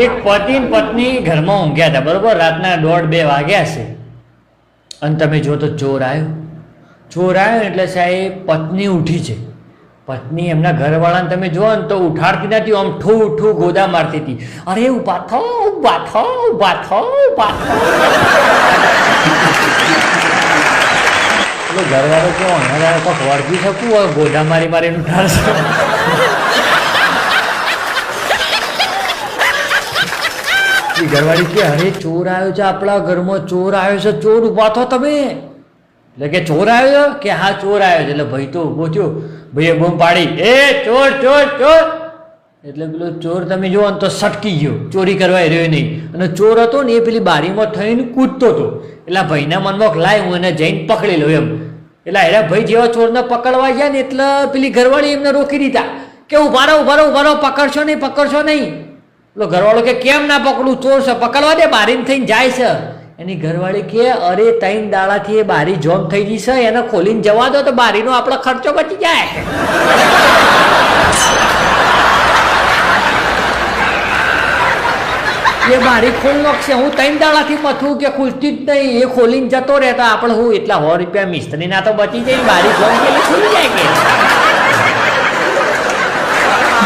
એક પતિ ને પત્ની ઘરમાં ઊંઘ્યા હતા, બરોબર? રાતના 1:30-2 વાગ્યા છે અને તમે જો તો ચોર આવ્યો એટલે સાહેબ પત્ની ઉઠી છે. પત્ની એમના ઘરવાળાને તમે જુઓ ને તો ઉઠાડતી નથી, આમ ઠૂ ઠૂ ગોદા મારતી હતી. અરે ઊભા થો, ઊભા થો, ઊભા થો, ઊભા થો. એટલે ઘરવાળો કેવો હણાદાર કોક વળગી શકું ગોદા મારી મારીને ઉઠાડશે. ઘરવાળી કે અરે ચોર આવ્યો છે, આપણા ઘરમાં ચોર આવ્યો છે, ચોર ઊભા થો તમે. એટલે કે ચોર આવ્યો કે હા ચોર આવ્યો છે. એટલે ભાઈ તો ઊભો થયો, ભાઈએ બૂમ પાડી, એ ચોર ચોર ચોર. એટલે પેલો ચોર તમે જુઓ ને તો સટકી ગયો, ચોરી કરવા રહ્યો નહીં. અને ચોર હતો ને એ પેલી બારીમાં થઈને કૂદતો હતો. એટલે ભાઈના મનમાં લાય હું એને જઈને પકડી લઉં એમ. એટલે એના ભાઈ જેવા ચોરને પકડવા ગયા ને એટલે પેલી ઘરવાળી એમને રોકી દીધા કે ઉભા રહો, પકડશો નહીં, પકડશો નહીં. પેલો ઘરવાળો કે કેમ ના પકડું, ચોર છે, પકડવા દે, બારીને થઈને જાય છે. એની ઘરવાળી કે અરે 3 દાડાથી એ બારી જોમ થઈ ગઈ છે, એને ખોલીને જવા દો તો બારીનો આપણો ખર્ચો બચી જાય. એ બારી ખોલ નાખશે, હું 3 દાડાથી મથું કે ખુલતી જ નહીં, એ ખોલીને જતો રહેતા આપણે હું એટલા 100 રૂપિયા મિસ્ત્રીના તો બચી જાય, બારી જોમ કે ખુલી જાય કે